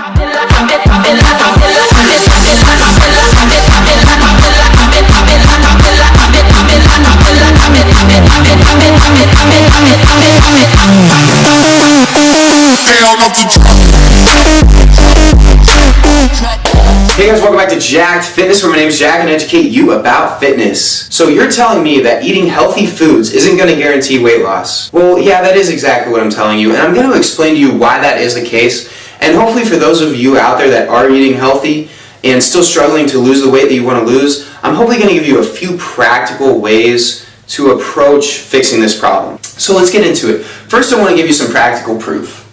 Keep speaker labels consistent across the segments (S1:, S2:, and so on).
S1: Hey guys, welcome back to Jacked Fitness, where my name is Jack and I educate you about fitness. So you're telling me that eating healthy foods isn't going to guarantee weight loss? Well, yeah, that is exactly what I'm telling you, and I'm going to explain to you why that is the case. And hopefully for those of you out there that are eating healthy and still struggling to lose the weight that you want to lose, I'm hopefully going to give you a few practical ways to approach fixing this problem. So let's get into it. First, I want to give you some practical proof.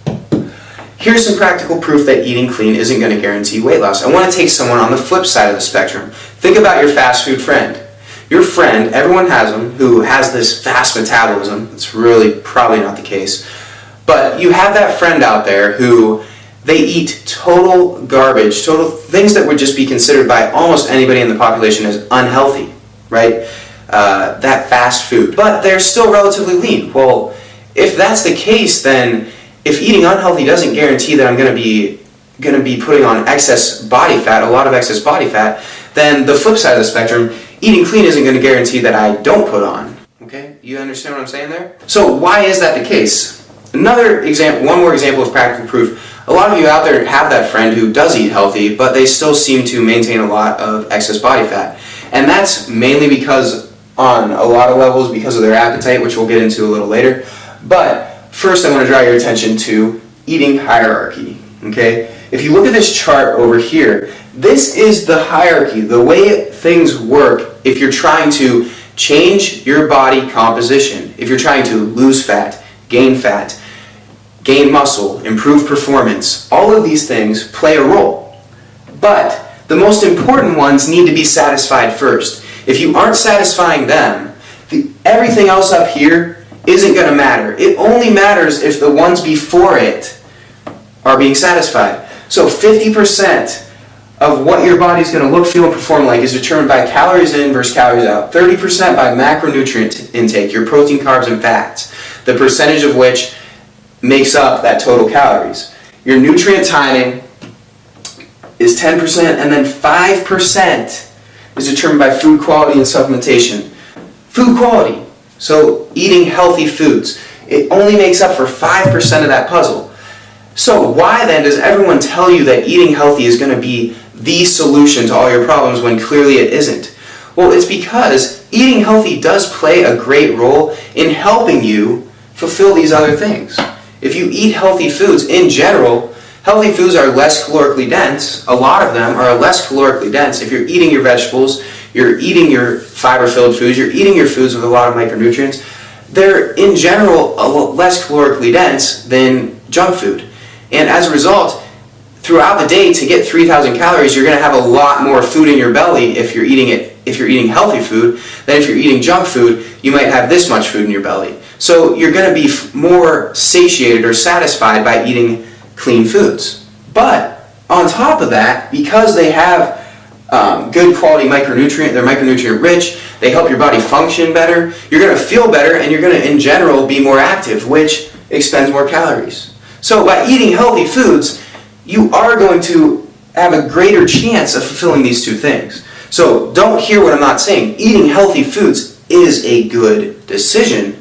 S1: Here's some practical proof that eating clean isn't going to guarantee weight loss. I want to take someone on the flip side of the spectrum. Think about your fast food friend. Your friend, everyone has them, who has this fast metabolism. It's really probably not the case. But you have that friend out there who they eat total garbage, total things that would just be considered by almost anybody in the population as unhealthy, right? That fast food. But they're still relatively lean. Well, if that's the case, then if eating unhealthy doesn't guarantee that I'm going to be putting on excess body fat, a lot of excess body fat, then the flip side of the spectrum, eating clean isn't going to guarantee that I don't put on. Okay? You understand what I'm saying there? So why is that the case? Another example, one more example of practical proof. A lot of you out there have that friend who does eat healthy, but they still seem to maintain a lot of excess body fat. And that's mainly because, on a lot of levels, because of their appetite, which we'll get into a little later. But first, I want to draw your attention to eating hierarchy, okay? If you look at this chart over here, this is the hierarchy, the way things work if you're trying to change your body composition, if you're trying to lose fat, gain muscle, improve performance. All of these things play a role. But the most important ones need to be satisfied first. If you aren't satisfying them, everything else up here isn't going to matter. It only matters if the ones before it are being satisfied. So 50% of what your body's going to look, feel, and perform like is determined by calories in versus calories out. 30% by macronutrient intake, your protein, carbs, and fats, the percentage of which makes up that total calories. Your nutrient timing is 10%, and then 5% is determined by food quality and supplementation. Food quality. So eating healthy foods, it only makes up for 5% of that puzzle. So why then does everyone tell you that eating healthy is going to be the solution to all your problems when clearly it isn't? Well, it's because eating healthy does play a great role in helping you fulfill these other things. If you eat healthy foods in general, healthy foods are less calorically dense. A lot of them are less calorically dense. If you're eating your vegetables, you're eating your fiber-filled foods, you're eating your foods with a lot of micronutrients, they're in general less calorically dense than junk food. And as a result, throughout the day, to get 3,000 calories, you're going to have a lot more food in your belly if you're eating healthy food than if you're eating junk food. You might have this much food in your belly. So you're going to be more satiated or satisfied by eating clean foods. But on top of that, because they have good quality they're micronutrient rich, they help your body function better, you're going to feel better, and you're going to in general be more active, which expends more calories. So by eating healthy foods, you are going to have a greater chance of fulfilling these two things. So don't hear what I'm not saying. Eating healthy foods is a good decision.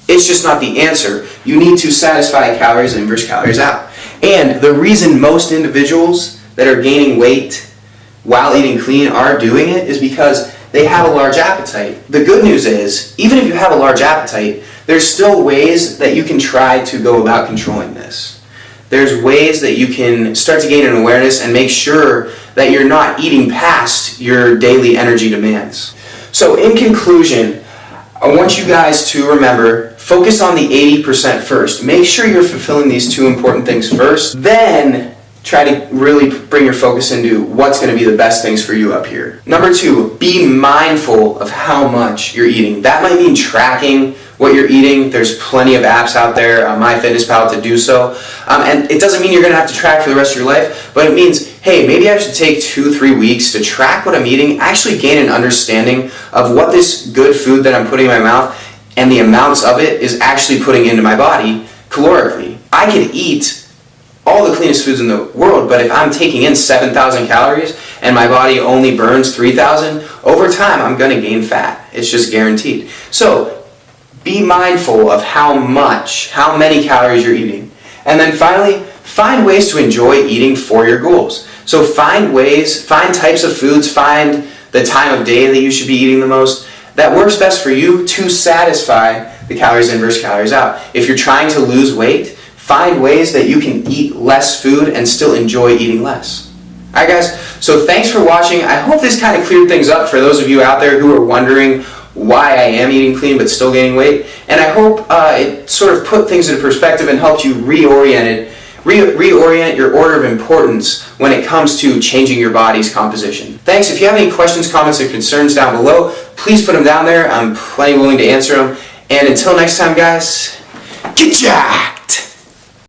S1: It's just not the answer. You need to satisfy calories in versus calories out. And the reason most individuals that are gaining weight while eating clean are doing it is because they have a large appetite. The good news is, even if you have a large appetite, there's still ways that you can try to go about controlling this. There's ways that you can start to gain an awareness and make sure that you're not eating past your daily energy demands. So in conclusion, I want you guys to remember, focus on the 80% first. Make sure you're fulfilling these two important things first. Then try to really bring your focus into what's going to be the best things for you up here. Number 2, be mindful of how much you're eating. That might mean tracking what you're eating. There's plenty of apps out there, MyFitnessPal, to do so. And it doesn't mean you're going to have to track for the rest of your life, but it means, hey, maybe I should take 2-3 weeks to track what I'm eating, actually gain an understanding of what this good food that I'm putting in my mouth and the amounts of it is actually putting into my body calorically. I could eat all the cleanest foods in the world, but if I'm taking in 7,000 calories and my body only burns 3,000, over time I'm going to gain fat. It's just guaranteed. So be mindful of how many calories you're eating. And then finally, find ways to enjoy eating for your goals. So find types of foods, find the time of day that you should be eating the most that works best for you to satisfy the calories in versus calories out. If you're trying to lose weight, find ways that you can eat less food and still enjoy eating less. Alright guys, so thanks for watching. I hope this kind of cleared things up for those of you out there who are wondering why I am eating clean but still gaining weight. And I hope it sort of put things into perspective and helped you reorient your order of importance when it comes to changing your body's composition. Thanks. If you have any questions, comments, or concerns down below, please put them down there. I'm plenty willing to answer them. And until next time, guys, get jacked!